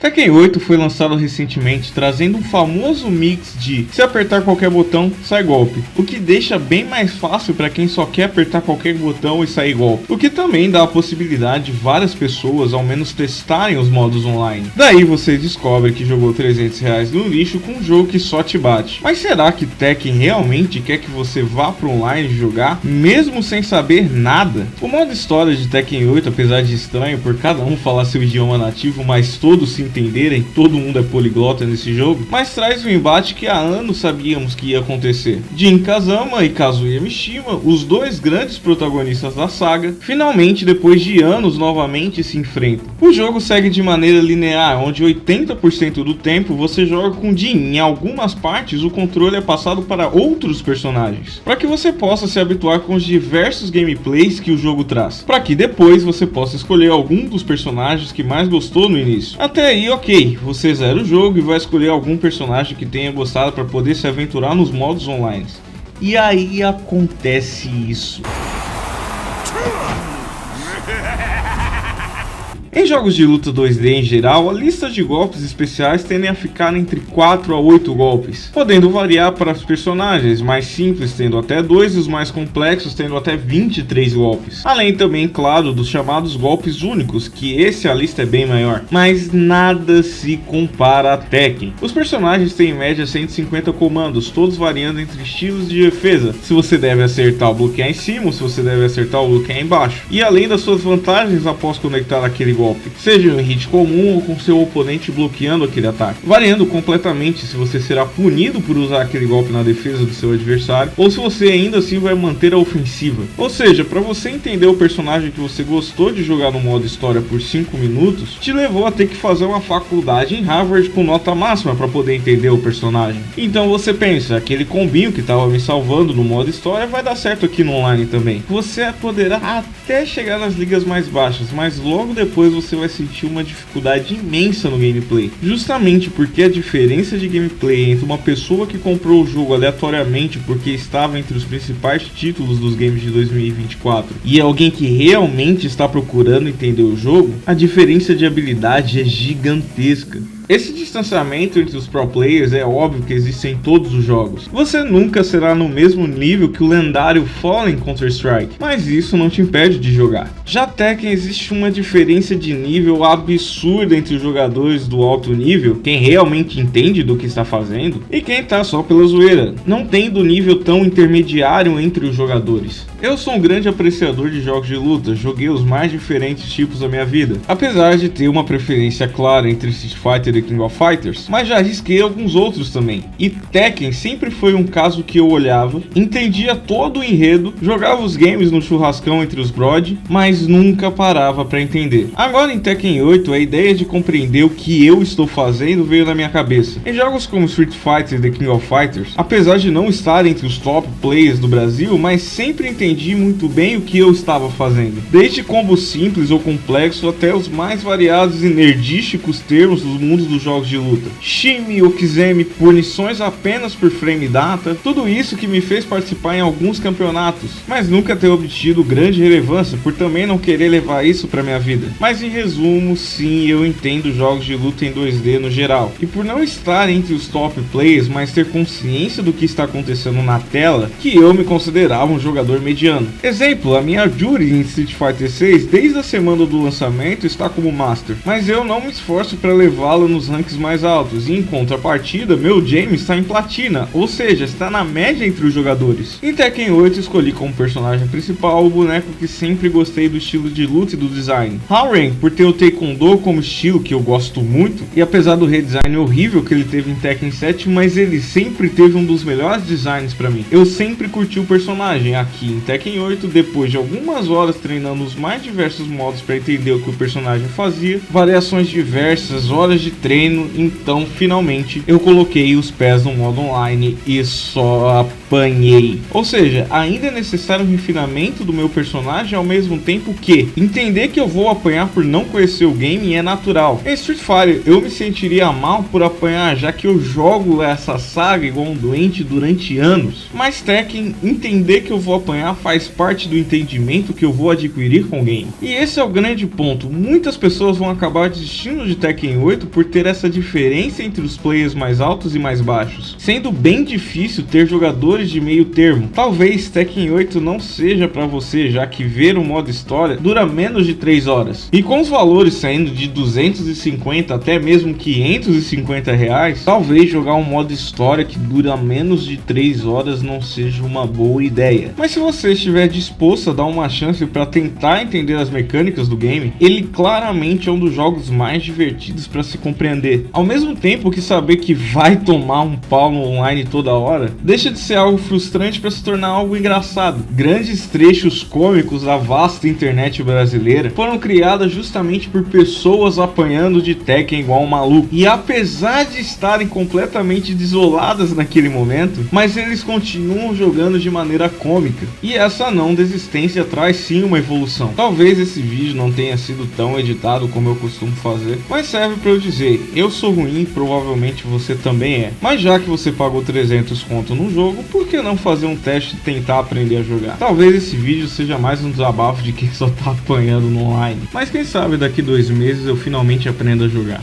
Tekken 8 foi lançado recentemente, trazendo um famoso mix de se apertar qualquer botão, sai golpe, o que deixa bem mais fácil para quem só quer apertar qualquer botão e sair golpe, o que também dá a possibilidade de várias pessoas ao menos testarem os modos online. Daí você descobre que jogou R$300 no lixo com um jogo que só te bate. Mas será que Tekken realmente quer que você vá pro online jogar, mesmo sem saber nada? O modo história de Tekken 8, apesar de estranho por cada um falar seu idioma nativo, mas todos se entenderem, todo mundo é poliglota nesse jogo, mas traz um embate que há anos sabíamos que ia acontecer. Jin Kazama e Kazuya Mishima, os dois grandes protagonistas da saga, finalmente depois de anos novamente se enfrentam. O jogo segue de maneira linear, onde 80% do tempo você joga com Jin, em algumas partes o controle é passado para outros personagens, para que você possa se habituar com os diversos gameplays que o jogo traz, para que depois você possa escolher algum dos personagens que mais gostou no início. Até aí ok, você zera o jogo e vai escolher algum personagem que tenha gostado para poder se aventurar nos modos online. E aí acontece isso. Em jogos de luta 2D em geral, a lista de golpes especiais tendem a ficar entre 4 a 8 golpes, podendo variar para os personagens mais simples tendo até 2 e os mais complexos tendo até 23 golpes. Além também, claro, dos chamados golpes únicos, que a lista é bem maior, mas nada se compara a Tekken. Os personagens têm em média 150 comandos, todos variando entre estilos de defesa, se você deve acertar o bloquear em cima ou se você deve acertar o bloquear embaixo, e além das suas vantagens após conectar aquele golpe, seja em hit comum ou com seu oponente bloqueando aquele ataque, variando completamente se você será punido por usar aquele golpe na defesa do seu adversário ou se você ainda assim vai manter a ofensiva. Ou seja, para você entender o personagem que você gostou de jogar no modo história por 5 minutos, te levou a ter que fazer uma faculdade em Harvard com nota máxima para poder entender o personagem. Então você pensa, aquele combinho que estava me salvando no modo história vai dar certo aqui no online também. Você poderá até chegar nas ligas mais baixas, mas logo depois você vai sentir uma dificuldade imensa no gameplay, justamente porque a diferença de gameplay entre uma pessoa que comprou o jogo aleatoriamente porque estava entre os principais títulos dos games de 2024 e alguém que realmente está procurando entender o jogo, a diferença de habilidade é gigantesca. Esse distanciamento entre os pro players é óbvio que existe em todos os jogos. Você nunca será no mesmo nível que o lendário Fallen Counter-Strike, mas isso não te impede de jogar. Já Tekken existe uma diferença de nível absurda entre os jogadores do alto nível, quem realmente entende do que está fazendo, e quem tá só pela zoeira, não tendo nível tão intermediário entre os jogadores. Eu sou um grande apreciador de jogos de luta, joguei os mais diferentes tipos da minha vida, apesar de ter uma preferência clara entre Street Fighter e King of Fighters, mas já arrisquei alguns outros também. E Tekken sempre foi um caso que eu olhava, entendia todo o enredo, jogava os games no churrascão entre os brod, mas nunca parava para entender. Agora em Tekken 8, a ideia de compreender o que eu estou fazendo veio na minha cabeça. Em jogos como Street Fighter e The King of Fighters, apesar de não estar entre os top players do Brasil, mas sempre entendi muito bem o que eu estava fazendo. Desde combos simples ou complexos até os mais variados e nerdísticos termos dos mundos dos jogos de luta. Shime, Okizeme, punições apenas por frame data, tudo isso que me fez participar em alguns campeonatos, mas nunca ter obtido grande relevância por também não querer levar isso pra minha vida. Mas em resumo, sim, eu entendo jogos de luta em 2D no geral, e por não estar entre os top players, mas ter consciência do que está acontecendo na tela, que eu me considerava um jogador mediano. Exemplo, a minha Judy em Street Fighter 6, desde a semana do lançamento, está como Master, mas eu não me esforço para levá-la nos ranks mais altos, e em contrapartida, meu James está em Platina, ou seja, está na média entre os jogadores. Em Tekken 8 escolhi como personagem principal o boneco que sempre gostei do estilo de luta e do design, Haren, por ter o Taekwondo como estilo que eu gosto muito, e apesar do redesign horrível que ele teve em Tekken 7, mas ele sempre teve um dos melhores designs para mim. Eu sempre curti o personagem. Aqui em Tekken 8, depois de algumas horas treinando os mais diversos modos para entender o que o personagem fazia, variações diversas, horas de treino, então finalmente eu coloquei os pés no modo online e só apanhei. Ou seja, ainda é necessário um refinamento do meu personagem, ao mesmo tempo que entender que eu vou apanhar por não conhecer o game é natural. Em Street Fighter eu me sentiria mal por apanhar, já que eu jogo essa saga igual um doente durante anos, mas Tekken, entender que eu vou apanhar faz parte do entendimento que eu vou adquirir com o game. E esse é o grande ponto, muitas pessoas vão acabar desistindo de Tekken 8 por ter essa diferença entre os players mais altos e mais baixos, sendo bem difícil ter jogadores de meio termo. Talvez Tekken 8 não seja para você, já que ver o modo história dura menos de 3 horas. E com os valores saindo de 250 até mesmo 550 reais, talvez jogar um modo história que dura menos de 3 horas não seja uma boa ideia. Mas se você estiver disposto a dar uma chance para tentar entender as mecânicas do game, ele claramente é um dos jogos mais divertidos para se compreender. Ao mesmo tempo que saber que vai tomar um pau no online toda hora, deixa de ser algo frustrante para se tornar algo engraçado. Grandes trechos cômicos da vasta internet brasileira foram criadas justamente por pessoas apanhando de Tekken igual um maluco. E apesar de estarem completamente desoladas naquele momento, mas eles continuam jogando de maneira cômica. E essa não desistência traz sim uma evolução. Talvez esse vídeo não tenha sido tão editado como eu costumo fazer, mas serve para eu dizer, eu sou ruim, provavelmente você também é. Mas já que você pagou 300 conto no jogo, por que não fazer um teste e tentar aprender a jogar? Talvez esse vídeo seja mais um desabafo de quem só tá apanhando no online, mas quem sabe daqui 2 meses eu finalmente aprendo a jogar.